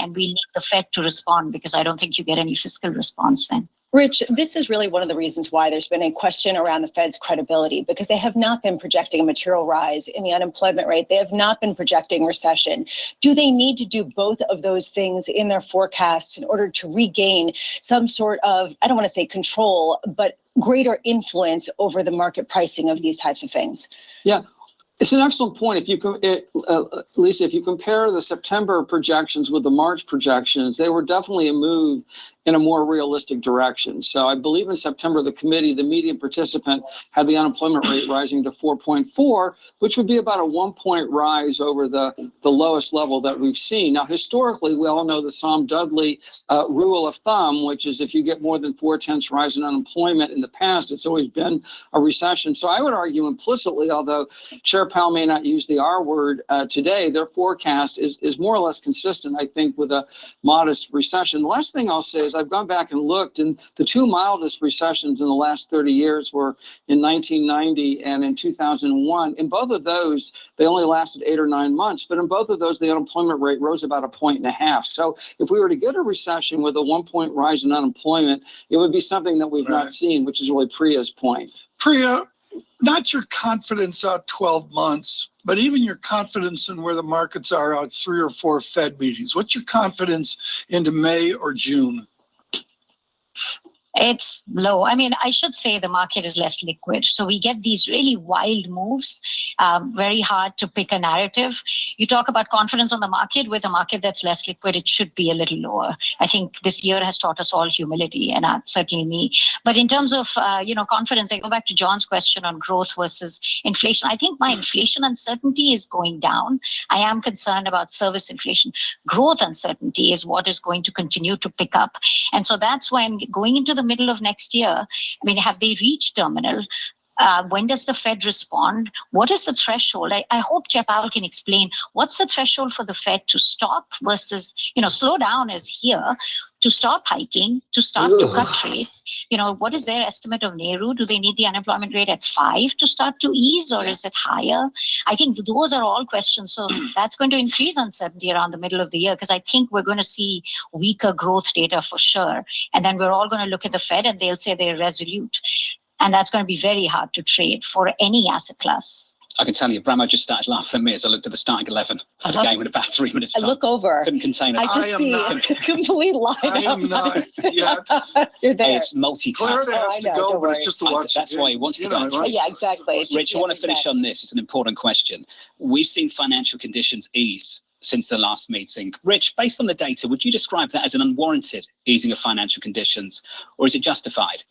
and we need the Fed to respond, because I don't think you get any fiscal response then. Rich, this is really one of the reasons why there's been a question around the Fed's credibility, because they have not been projecting a material rise in the unemployment rate. They have not been projecting recession. Do they need to do both of those things in their forecasts in order to regain some sort of, I don't want to say control, but greater influence over the market pricing of these types of things? Yeah. It's an excellent point. Lisa, if you compare the September projections with the March projections, they were definitely a move in a more realistic direction. So I believe in September, the committee, the median participant, had the unemployment rate rising to 4.4, which would be about a 1-point rise over the lowest level that we've seen. Now, historically, we all know the Dudley rule of thumb, which is if you get more than 4/10 rise in unemployment in the past, it's always been a recession. So I would argue implicitly, although Chair Powell may not use the R word today, their forecast is more or less consistent, I think, with a modest recession. The last thing I'll say is I've gone back and looked, and the two mildest recessions in the last 30 years were in 1990 and in 2001. In both of those, they only lasted 8 or 9 months, but in both of those, the unemployment rate rose about 1.5 points. So if we were to get a recession with a 1-point rise in unemployment, it would be something that we've not seen, which is really Priya's point. Priya, not your confidence out 12 months, but even your confidence in where the markets are out 3 or 4 Fed meetings. What's your confidence into May or June? It's low. I mean, I should say the market is less liquid. So we get these really wild moves, very hard to pick a narrative. You talk about confidence on the market. With a market that's less liquid, it should be a little lower. I think this year has taught us all humility, and certainly me. But in terms of, confidence, I go back to John's question on growth versus inflation. I think my inflation uncertainty is going down. I am concerned about service inflation. Growth uncertainty is what is going to continue to pick up. And so that's when going into the middle of next year, I mean, have they reached terminal? When does the Fed respond? What is the threshold? I hope Chair Powell can explain what's the threshold for the Fed to stop versus, slow down is here, to stop hiking, to start to cut rates. What is their estimate of Nehru? Do they need the unemployment rate at 5 to start to ease, or is it higher? I think those are all questions. So that's going to increase uncertainty around the middle of the year, because I think we're going to see weaker growth data for sure. And then we're all going to look at the Fed and they'll say they're resolute. And that's going to be very hard to trade for any asset class. I can tell you, Bramo just started laughing at me as I looked at the starting 11 of the game in about 3 minutes. I look over. Couldn't contain it. I just see a complete lineup. I am not yet. You're there. Hey, it's multi-task. Clarida has to go, but it's just to watch. That's why he wants to go. Right? Yeah, exactly. Rich, I want to finish on this. It's an important question. We've seen financial conditions ease since the last meeting. Rich, based on the data, would you describe that as an unwarranted easing of financial conditions, or is it justified?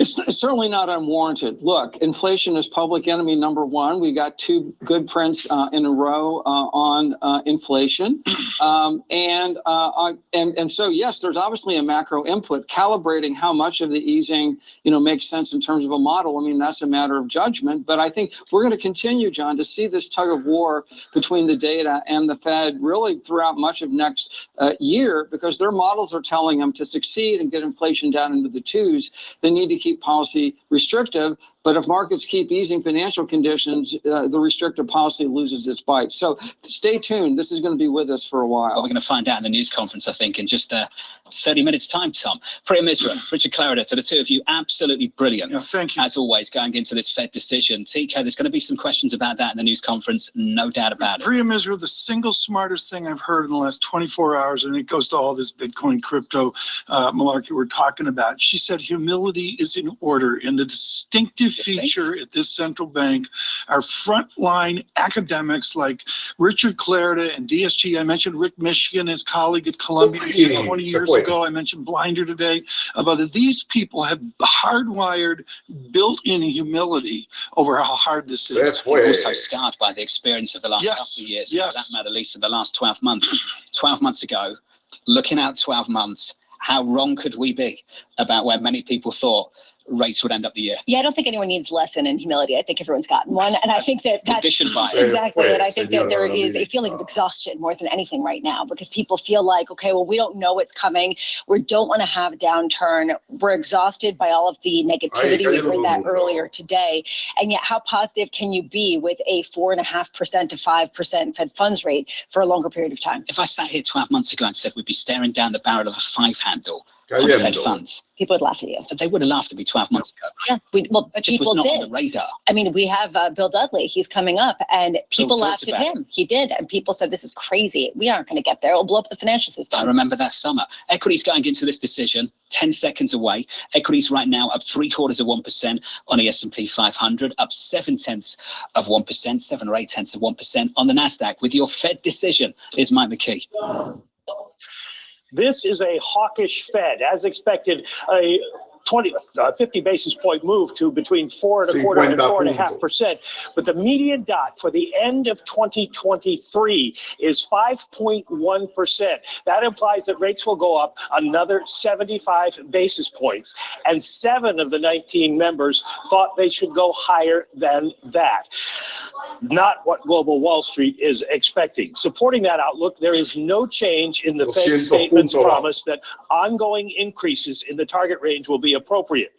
It's certainly not unwarranted. Look, inflation is public enemy number one. We got 2 good prints in a row on inflation. And so, yes, there's obviously a macro input. Calibrating how much of the easing, makes sense in terms of a model. I mean, that's a matter of judgment. But I think we're going to continue, John, to see this tug of war between the data and the Fed really throughout much of next year, because their models are telling them to succeed and get inflation down into the 2s, they need to keep policy restrictive. But if markets keep easing financial conditions, the restrictive policy loses its bite. So stay tuned. This is going to be with us for a while. Well, we're going to find out in the news conference, I think, in just 30 minutes' time, Tom. Priya Misra, Richard Clarida, to the two of you, absolutely brilliant. Yeah, thank you. As always, going into this Fed decision. TK, there's going to be some questions about that in the news conference, no doubt about it. Priya Misra, the single smartest thing I've heard in the last 24 hours, and it goes to all this Bitcoin crypto malarkey we're talking about. She said humility is in order, and the distinctive feature at this central bank are frontline academics like Richard Clarida and DSG. I mentioned Rick Michigan, his colleague at Columbia 20 years ago. I mentioned Blinder today. About these people have hardwired, built-in humility over how hard this is. That's way also scarred by the experience of the last couple of years. Yes. For that matter, at least in the last 12 months. 12 months ago, looking out 12 months, how wrong could we be about where many people thought rates would end up the year? Yeah, I don't think anyone needs a lesson in humility. I think everyone's gotten one. And I think that's exactly it. I think that there is a feeling of exhaustion more than anything right now, because people feel like, okay, well, we don't know what's coming. We don't want to have a downturn. We're exhausted by all of the negativity. We heard that earlier today. And yet, how positive can you be with a 4.5% to 5% Fed funds rate for a longer period of time? If I sat here 12 months ago and said we'd be staring down the barrel of a 5 handle on Fed funds, people would laugh at you. They would have laughed at me 12 months ago. Yeah, that just was not on the radar. I mean, we have Bill Dudley. He's coming up, and people laughed at him. He did, and people said, this is crazy. We aren't going to get there. It'll blow up the financial system. I remember that summer. Equities going into this decision, 10 seconds away. Equities right now up 0.75% on the S&P 500, up 0.7%, 7 or 0.8% on the Nasdaq. With your Fed decision, here's Mike McKee. This is a hawkish Fed, as expected. A 50 basis point move to between 4.25% and 4.5%. But the median dot for the end of 2023 is 5.1%. That implies that rates will go up another 75 basis points. And 7 of the 19 members thought they should go higher than that. Not what global Wall Street is expecting. Supporting that outlook, there is no change in the Fed statement's promise that ongoing increases in the target range will be appropriate.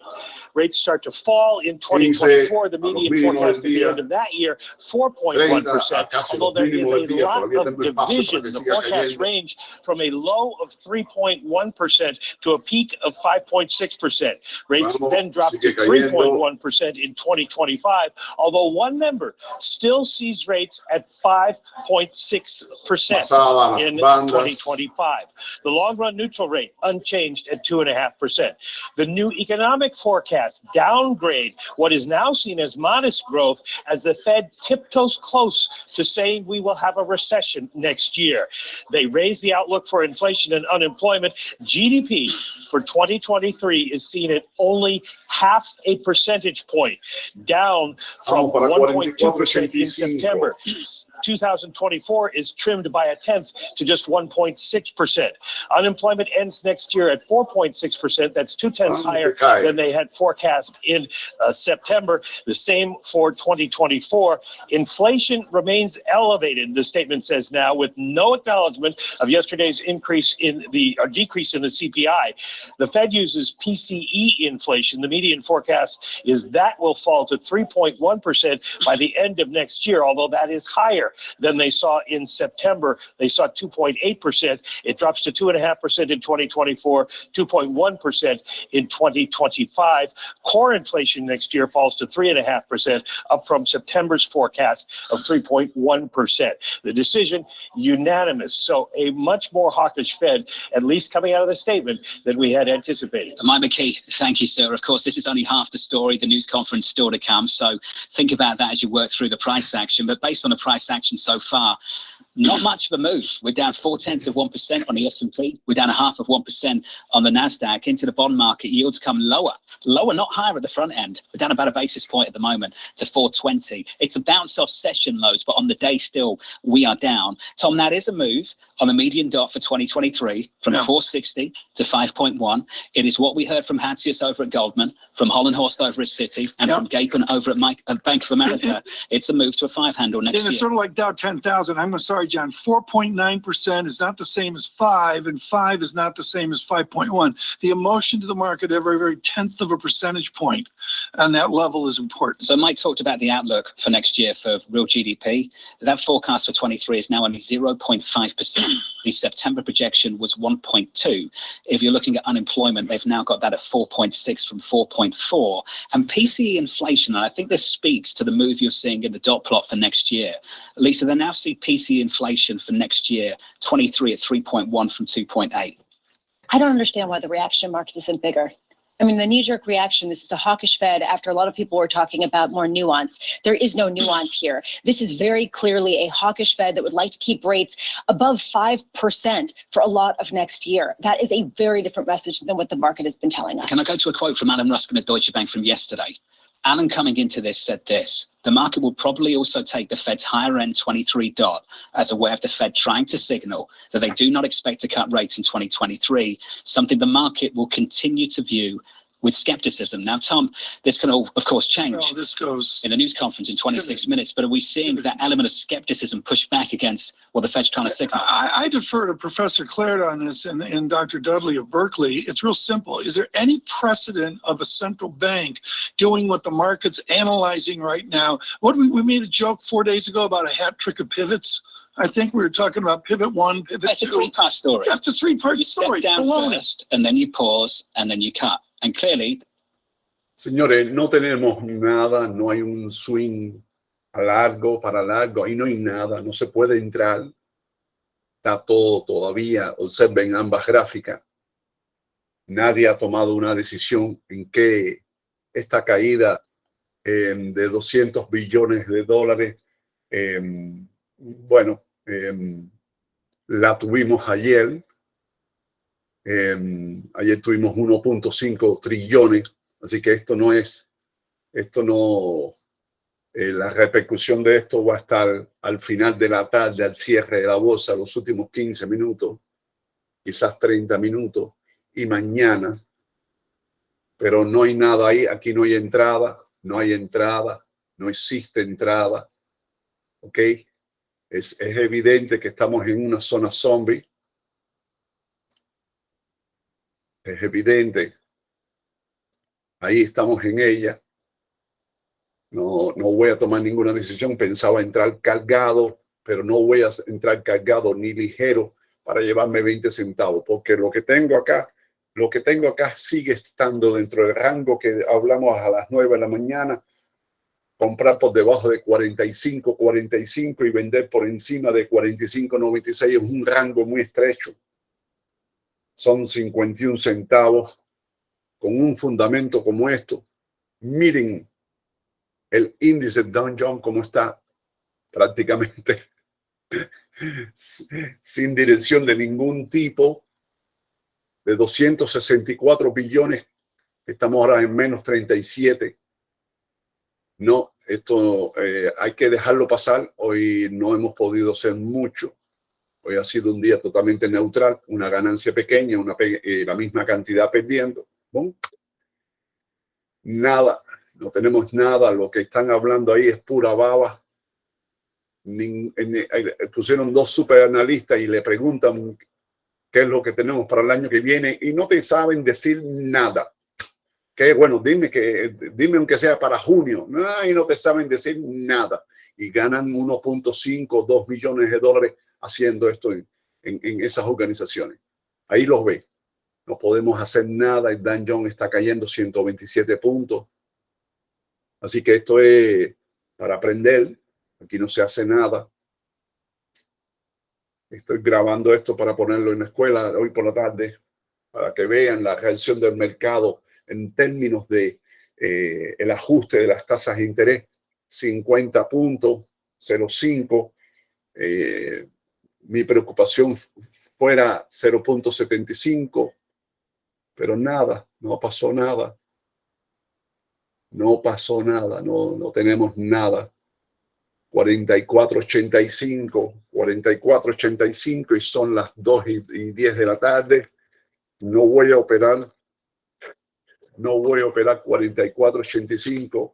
Rates start to fall in 2024. The median forecast at the end of that year, 4.1%. Although there is a lot of division, the forecast range from a low of 3.1% to a peak of 5.6%. Rates then drop to 3.1% in 2025. Although one member still sees rates at 5.6% in 2025. The long-run neutral rate unchanged at 2.5%. The new economic forecast downgrade what is now seen as modest growth as the Fed tiptoes close to saying we will have a recession next year. They raise the outlook for inflation and unemployment. GDP for 2023 is seen at only 0.5 percentage point, down from 1.2% in September. 2024 is trimmed by 0.1 to just 1.6%. Unemployment ends next year at 4.6%. That's 0.2 higher than they had forecast in September. The same for 2024. Inflation remains elevated, the statement says now, with no acknowledgement of yesterday's decrease in the CPI. The Fed uses PCE inflation. The median forecast is that will fall to 3.1% by the end of next year, although that is higher than they saw in September. They saw 2.8%. It drops to 2.5% in 2024, 2.1% in 2025. Core inflation next year falls to 3.5%, up from September's forecast of 3.1%. The decision unanimous. So a much more hawkish Fed, at least coming out of the statement, than we had anticipated. Mike McKee, thank you, sir. Of course, this is only half the story. The news conference still to come. So think about that as you work through the price action. But based on the price action so far, not much of a move. We're down 0.4% on the S&P. We're down 0.5% on the Nasdaq. Into the bond market, yields come lower, not higher at the front end. We're down about a basis point at the moment to 4.20. It's a bounce off session lows, but on the day still we are down. Tom, that is a move on the median dot for 2023 from 4.60 to 5.1. It is what we heard from Hatzius over at Goldman, from Hollenhorst over at Citi, and from Gapin over at Bank of America. It's a move to a 5 handle next year. It's sort of like Dow 10,000. I'm sorry, John. 4.9% is not the same as 5, and 5 is not the same as 5.1. The emotion to the market every 10th of a percentage point on that level is important. So Mike talked about the outlook for next year for real GDP. That forecast for 23 is now only 0.5%. The September projection was 1.2. If you're looking at unemployment, they've now got that at 4.6 from 4.4. And PCE inflation, and I think this speaks to the move you're seeing in the dot plot for next year. Lisa, they now see PCE inflation for next year, 23 at 3.1 from 2.8. I don't understand why the reaction market isn't bigger. I mean, the knee-jerk reaction, this is a hawkish Fed after a lot of people were talking about more nuance. There is no nuance here. This is very clearly a hawkish Fed that would like to keep rates above 5% for a lot of next year. That is a very different message than what the market has been telling us. Can I go to a quote from Alan Ruskin at Deutsche Bank from yesterday? Alan, coming into this, said this: the market will probably also take the Fed's higher end 23 dot as a way of the Fed trying to signal that they do not expect to cut rates in 2023, something the market will continue to view with skepticism. Now, Tom, this can all, of course, change this goes in the news conference in 26 minutes, but are we seeing that element of skepticism push back against what the Fed's trying to signal? I defer to Professor Claird on this and Dr. Dudley of Berkeley. It's real simple. Is there any precedent of a central bank doing what the market's analyzing right now? What we made a joke 4 days ago about a hat trick of pivots. I think we were talking about pivot one, pivot That's two. a three-part story. That's a three-part story. You step down Baloney. first, and then you pause, and then you cut. And clearly, señores, no tenemos nada, no hay un swing a largo, para largo, ahí no hay nada, no se puede entrar. Está todo todavía, observen ambas gráficas. Nadie ha tomado una decisión en que esta caída de 200 billones de dólares, la tuvimos ayer. Ayer tuvimos 1.5 trillones, así que la repercusión de esto va a estar al final de la tarde, al cierre de la bolsa, los últimos 15 minutos, quizás 30 minutos, y mañana. Pero no hay nada ahí, aquí no hay entrada, no existe entrada, ¿ok? Es evidente que estamos en una zona zombie. Es evidente. Ahí estamos en ella. No voy a tomar ninguna decisión. Pensaba entrar cargado, pero no voy a entrar cargado ni ligero para llevarme 20 centavos, porque lo que tengo acá sigue estando dentro del rango que hablamos a las 9 de la mañana. Comprar por debajo de 45 y vender por encima de 45.96 es un rango muy estrecho. Son 51 centavos con un fundamento como esto. Miren el índice Dow Jones como está, prácticamente sin dirección de ningún tipo, de 264 billones, estamos ahora en menos 37. No, esto hay que dejarlo pasar. Hoy no hemos podido hacer mucho. Hoy ha sido un día totalmente neutral, una ganancia pequeña, la misma cantidad perdiendo. ¿Bon? Nada, no tenemos nada. Lo que están hablando ahí es pura baba. Pusieron dos superanalistas y le preguntan qué es lo que tenemos para el año que viene y no te saben decir nada. Que bueno, dime aunque sea para junio. Y no te saben decir nada. Y ganan 1.5, 2 millones de dólares haciendo esto en esas organizaciones. Ahí los ve. No podemos hacer nada. El Dow Jones está cayendo 127 puntos. Así que esto es para aprender. Aquí no se hace nada. Estoy grabando esto para ponerlo en la escuela hoy por la tarde, para que vean la reacción del mercado en términos de el ajuste de las tasas de interés. 50 puntos, 0.5. Mi preocupación fuera 0.75, pero nada, no pasó nada. No pasó nada, no tenemos nada. 44.85 y son las 2:10 de la tarde. No voy a operar 44.85.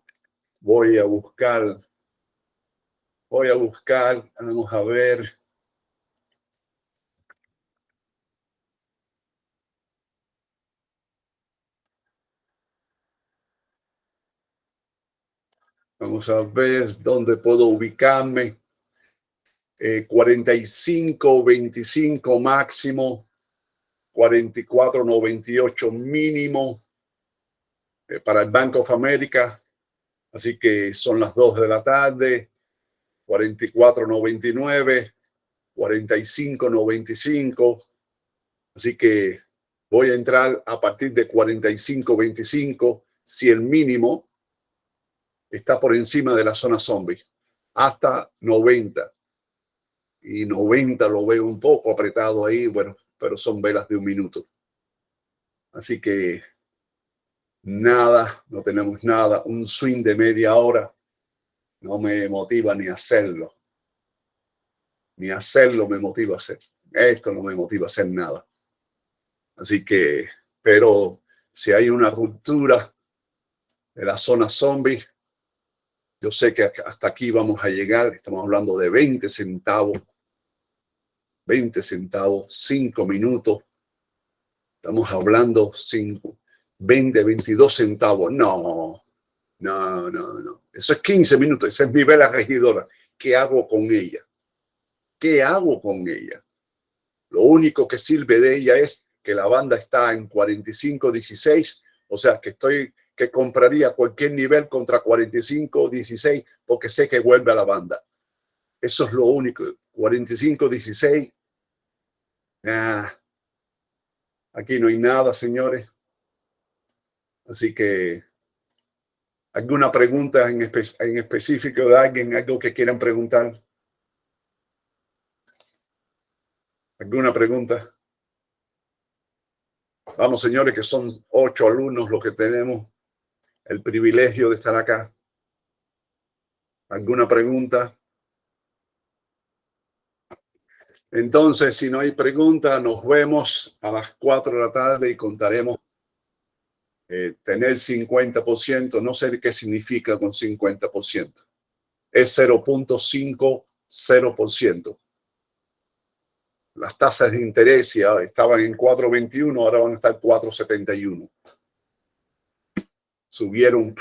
Voy a buscar, vamos a ver. Vamos a ver dónde puedo ubicarme. 45.25 máximo, 44.98 mínimo para el Bank of America. Así que son las 2 de la tarde. 44.99, 45.95. Así que voy a entrar a partir de 45.25 si el mínimo está por encima de la zona zombie, hasta 90. Y 90 lo veo un poco apretado ahí, bueno, pero son velas de un minuto. Así que nada, no tenemos nada. Un swing de media hora no me motiva ni hacerlo. Ni hacerlo me motiva a hacer. Esto no me motiva a hacer nada. Así que, pero si hay una ruptura de la zona zombie, yo sé que hasta aquí vamos a llegar. Estamos hablando de 20 centavos. 20 centavos, 5 minutos. Estamos hablando 20, 22 centavos. No. Eso es 15 minutos. Esa es mi vela regidora. ¿Qué hago con ella? ¿Qué hago con ella? Lo único que sirve de ella es que la banda está en 45.16. O sea, que compraría cualquier nivel contra 45.16 porque sé que vuelve a la banda. Eso es lo único. 45.16. Aquí no hay nada, señores. Así que, ¿alguna pregunta en específico de alguien? ¿Algo que quieran preguntar? ¿Alguna pregunta? Vamos, señores, que son 8 alumnos los que tenemos el privilegio de estar acá. ¿Alguna pregunta? Entonces, si no hay pregunta, nos vemos a las 4 de la tarde y contaremos tener 50%. No sé qué significa con 50%. Es 0.50%. Las tasas de interés ya estaban en 4.21, ahora van a estar 4.71. Subieron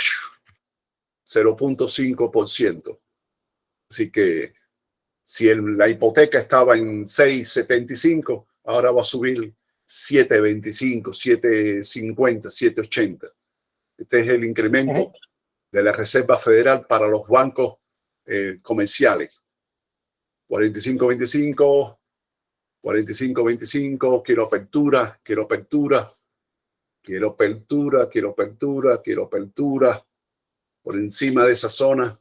0.5%. Así que si la hipoteca estaba en 6.75, ahora va a subir 7.25, 7.50, 7.80. Este es el incremento de la Reserva Federal para los bancos comerciales. 45.25, 45.25, quiero apertura, quiero apertura, quiero apertura, quiero apertura, quiero apertura. Por encima de esa zona,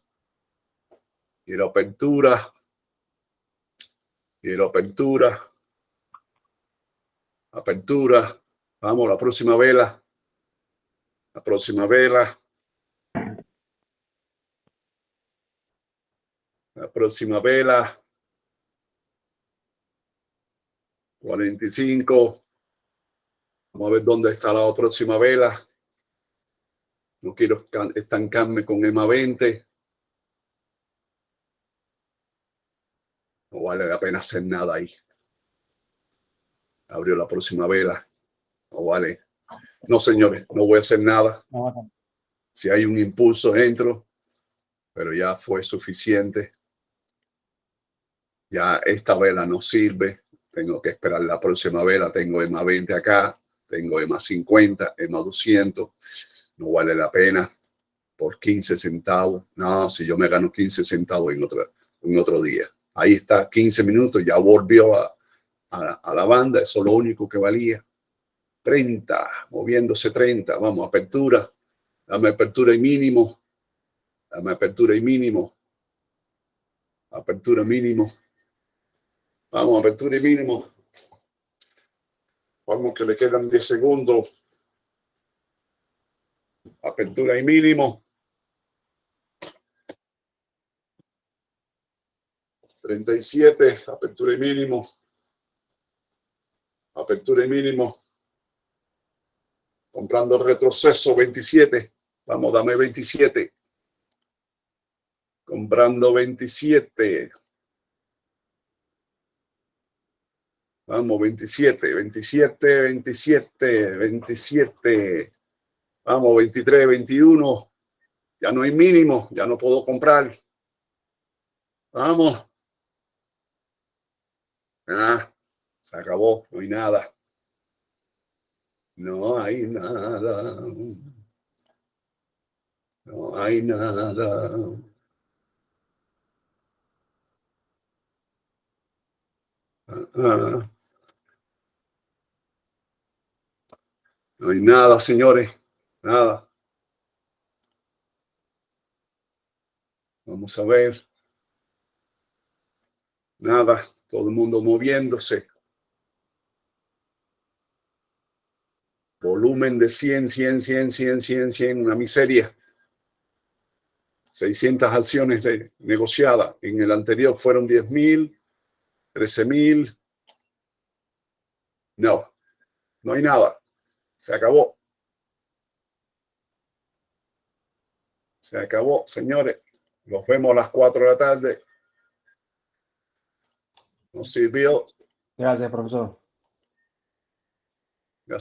quiero apertura, quiero apertura, apertura. Vamos, la próxima vela, la próxima vela, la próxima vela. 45. Vamos a ver dónde está la próxima vela. No quiero estancarme con EMA 20. No vale la pena hacer nada ahí. Abrió la próxima vela. No vale. No, señores, no voy a hacer nada. Si hay un impulso, entro. Pero ya fue suficiente. Ya esta vela no sirve. Tengo que esperar la próxima vela. Tengo EMA 20 acá. Tengo EMA 50, EMA 200. No vale la pena. Por 15 centavos. No, si yo me gano 15 centavos en otro día. Ahí está, 15 minutos, ya volvió a la banda, eso es lo único que valía. 30, moviéndose 30, vamos, apertura. Dame apertura y mínimo. Dame apertura y mínimo. Apertura mínimo. Vamos, apertura y mínimo. Vamos, que le quedan 10 segundos. Apertura y mínimo. 37, apertura y mínimo. Apertura y mínimo. Comprando retroceso, 27. Vamos, dame 27. Comprando 27. Vamos, 27, 27, 27, 27. Vamos, 23, 21. Ya no hay mínimo, ya no puedo comprar. Vamos. Se acabó, no hay nada. No hay nada. No hay nada. No hay nada, señores. Nada. Vamos a ver. Nada. Todo el mundo moviéndose. Volumen de 100, 100, 100, 100, 100, 100. Una miseria. 600 acciones negociadas. En el anterior fueron 10.000, 13.000. No hay nada. Se acabó. Se acabó, señores. Nos vemos a las 4 de la tarde. Nos sirvió. Gracias, profesor. Ya